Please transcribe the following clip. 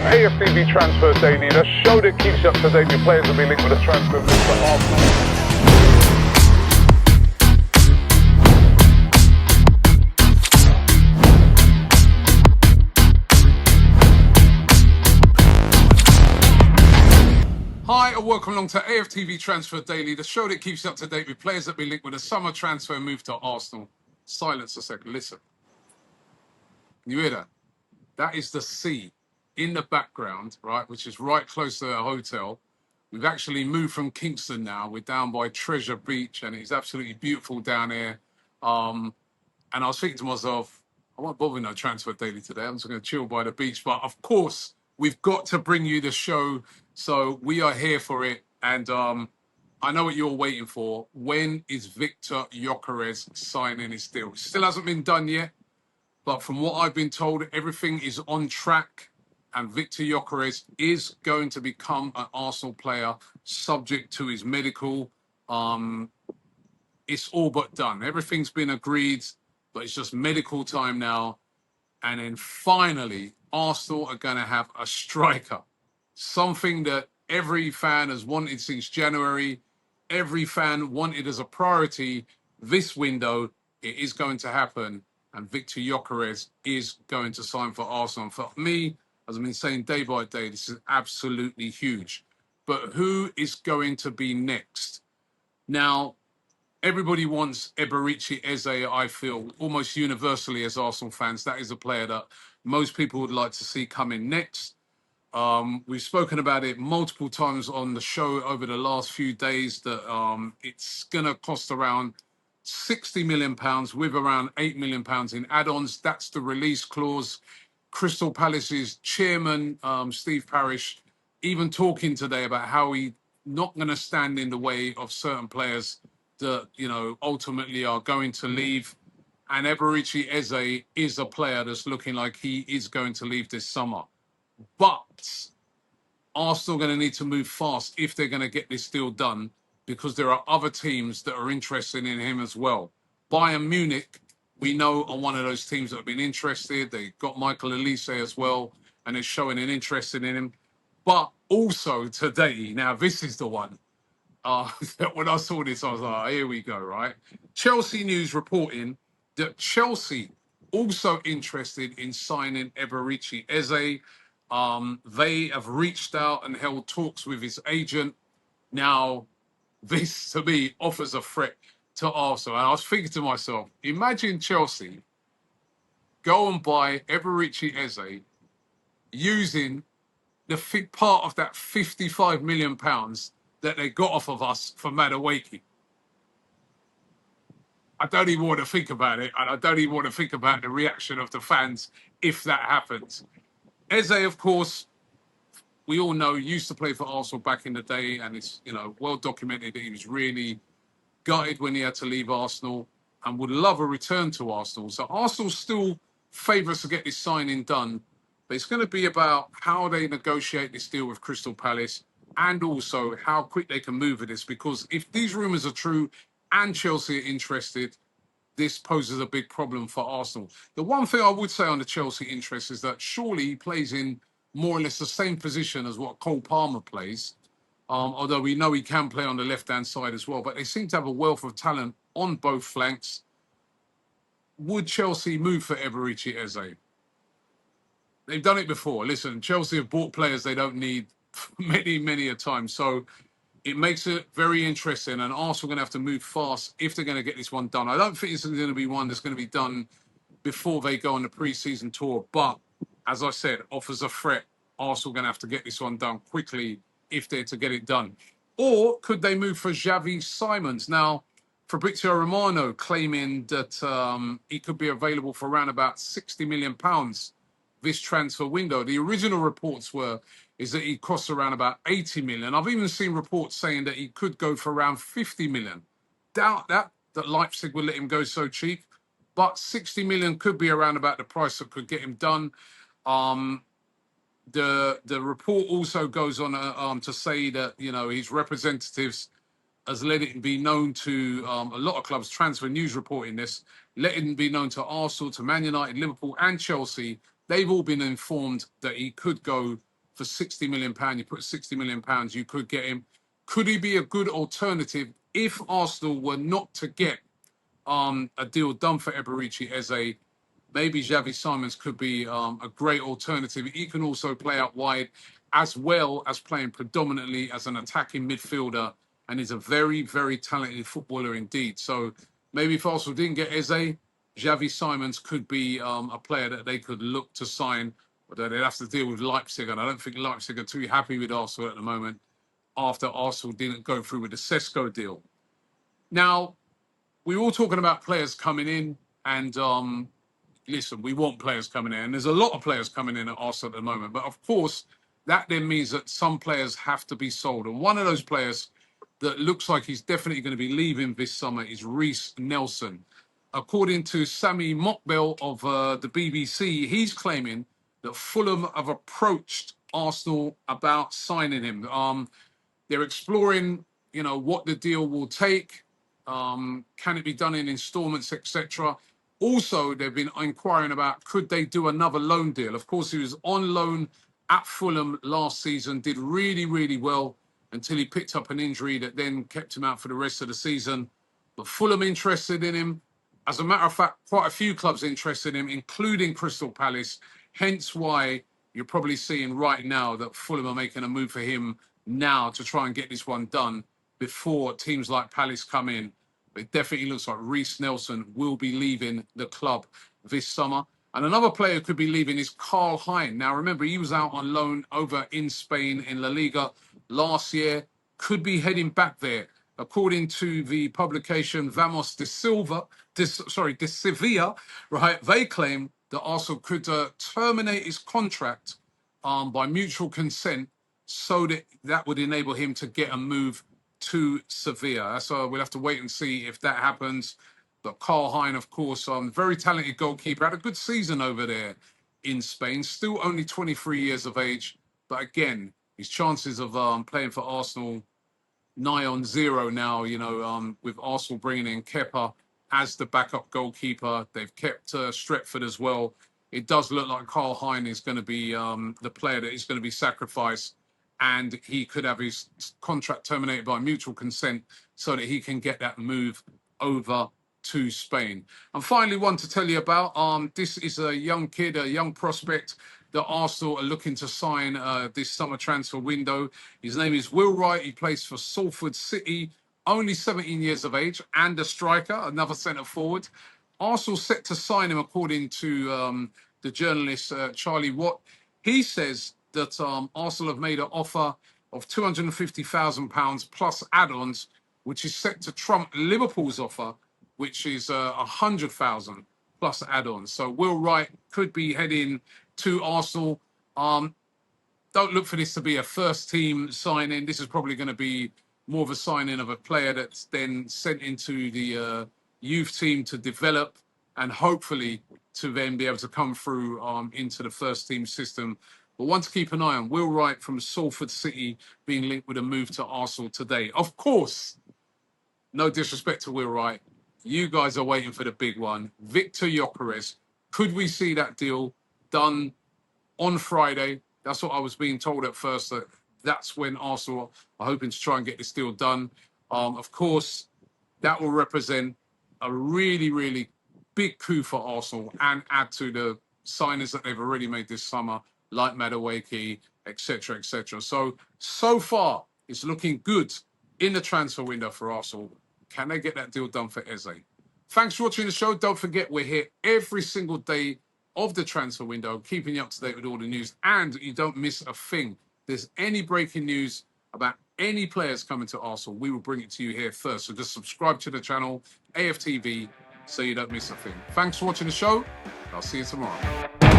AFTV Transfer Daily, the show that keeps you up to date with players that be linked with a transfer move to Arsenal. Hi and welcome along to AFTV Transfer Daily, the show that keeps you up to date with players that be linked with a summer transfer move to Arsenal. Silence a second, listen. Can you hear that? That is the sea in the background, right, which is right close to the hotel. We've actually moved from Kingston now. We're down by Treasure Beach and it's absolutely beautiful down here. And I was thinking to myself, I won't bother with no Transfer Daily today. I'm just going to chill by the beach. But of course, we've got to bring you the show. So we are here for it. And I know what you're waiting for. When is Victor Gyokeres signing his deal? Still hasn't been done yet. But from what I've been told, everything is on track. And Victor Gyokeres is going to become an Arsenal player subject to his medical. It's all but done. Everything's been agreed, but it's just medical time now. And then finally, Arsenal are going to have a striker. Something that every fan has wanted since January. Every fan wanted as a priority this window. It is going to happen. And Victor Gyokeres is going to sign for Arsenal. And for me, as I've been saying day by day, this is absolutely huge. But who is going to be next? Now, everybody wants Eberechi Eze, I feel, almost universally as Arsenal fans. That is a player that most people would like to see come in next. We've spoken about it multiple times on the show over the last few days that it's going to cost around £60 million with around £8 million in add-ons. That's the release clause. Crystal Palace's chairman, Steve Parish, even talking today about how he's not going to stand in the way of certain players that, you know, ultimately are going to leave. And Eberechi Eze is a player that's looking like he is going to leave this summer. But Arsenal are going to need to move fast if they're going to get this deal done, because there are other teams that are interested in him as well. Bayern Munich, we know, are one of those teams that have been interested. They got Michael Elise as well, and they're showing an interest in him. But also today, now this is the one. When I saw this, I was like, here we go, right? Chelsea News reporting that Chelsea also interested in signing Eberechi Eze. They have reached out and held talks with his agent. Now, this to me offers a threat to Arsenal. And I was thinking to myself, imagine Chelsea go and buy Eberechi Eze using the part of that £55 million that they got off of us for Madueke. I don't even want to think about it, and I don't even want to think about the reaction of the fans if that happens. Eze, of course, we all know, used to play for Arsenal back in the day, and it's, you know, well documented that he was really gutted when he had to leave Arsenal and would love a return to Arsenal. So Arsenal still favourites to get this signing done, but it's going to be about how they negotiate this deal with Crystal Palace and also how quick they can move with this, because if these rumours are true and Chelsea are interested, this poses a big problem for Arsenal. The one thing I would say on the Chelsea interest is that surely he plays in more or less the same position as what Cole Palmer plays, although we know he can play on the left-hand side as well. But they seem to have a wealth of talent on both flanks. Would Chelsea move for Eberechi Eze? They've done it before. Listen, Chelsea have bought players they don't need many a time. So it makes it very interesting, and Arsenal are going to have to move fast if they're going to get this one done. I don't think it's going to be one that's going to be done before they go on the pre-season tour, but as I said, offers a threat. Arsenal are going to have to get this one done quickly if they're to get it done. Or could they move for Xavi Simons? Now, Fabrizio Romano claiming that he could be available for around about £60 million this transfer window. The original reports is that he costs around about 80 million. I've even seen reports saying that he could go for around 50 million. Doubt that Leipzig will let him go so cheap, but 60 million could be around about the price that could get him done. The report also goes on to say that, you know, his representatives has let it be known to a lot of clubs, Transfer News reporting this, let it be known to Arsenal, to Man United, Liverpool and Chelsea. They've all been informed that he could go for £60 million. You put £60 million, you could get him. Could he be a good alternative if Arsenal were not to get a deal done for Eberechi Eze? Maybe Xavi Simons could be a great alternative. He can also play out wide as well as playing predominantly as an attacking midfielder, and is a very, very talented footballer indeed. So maybe if Arsenal didn't get Eze, Xavi Simons could be a player that they could look to sign, but they'd have to deal with Leipzig, and I don't think Leipzig are too happy with Arsenal at the moment after Arsenal didn't go through with the Sesko deal. Now, we're all talking about players coming in, and listen, we want players coming in, and there's a lot of players coming in at Arsenal at the moment. But of course, that then means that some players have to be sold. And one of those players that looks like he's definitely going to be leaving this summer is Reiss Nelson. According to Sami Mokbel of the BBC, he's claiming that Fulham have approached Arsenal about signing him. They're exploring, what the deal will take. Can it be done in installments, etc.? Also, they've been inquiring about could they do another loan deal. Of course, he was on loan at Fulham last season, did really, really well until he picked up an injury that then kept him out for the rest of the season. But Fulham interested in him. As a matter of fact, quite a few clubs interested in him, including Crystal Palace. Hence why you're probably seeing right now that Fulham are making a move for him now to try and get this one done before teams like Palace come in. But it definitely looks like Reiss Nelson will be leaving the club this summer. And another player who could be leaving is Karl Hein. Now, remember, he was out on loan over in Spain in La Liga last year. Could be heading back there. According to the publication Vamos de Sevilla, right, they claim that Arsenal could terminate his contract by mutual consent, so that would enable him to get a move to Sevilla. So we'll have to wait and see if that happens. But Karl Hein, of course, very talented goalkeeper, had a good season over there in Spain. Still only 23 years of age, but again, his chances of playing for Arsenal nigh on zero now. With Arsenal bringing in Kepa as the backup goalkeeper, they've kept Stretford as well. It does look like Karl Hein is going to be the player that is going to be sacrificed, and he could have his contract terminated by mutual consent so that he can get that move over to Spain. And finally, one to tell you about, this is a young kid, a young prospect that Arsenal are looking to sign this summer transfer window. His name is Will Wright. He plays for Salford City, only 17 years of age, and a striker, another centre forward. Arsenal set to sign him, according to the journalist Charlie Watt. He says that Arsenal have made an offer of £250,000 plus add-ons, which is set to trump Liverpool's offer, which is 100,000 plus add-ons. So Will Wright could be heading to Arsenal. Don't look for this to be a first-team signing. This is probably going to be more of a signing of a player that's then sent into the youth team to develop and hopefully to then be able to come through into the first-team system. But one to keep an eye on, Will Wright from Salford City being linked with a move to Arsenal today. Of course, no disrespect to Will Wright, you guys are waiting for the big one. Victor Gyokeres. Could we see that deal done on Friday? That's what I was being told at first, that that's when Arsenal are hoping to try and get this deal done. Of course, that will represent a really, really big coup for Arsenal and add to the signings that they've already made this summer, like Madueke, etc., etc. So far, it's looking good in the transfer window for Arsenal. Can they get that deal done for Eze? Thanks for watching the show. Don't forget, we're here every single day of the transfer window, keeping you up to date with all the news, and you don't miss a thing. If there's any breaking news about any players coming to Arsenal, we will bring it to you here first. So just subscribe to the channel, AFTV, so you don't miss a thing. Thanks for watching the show. I'll see you tomorrow.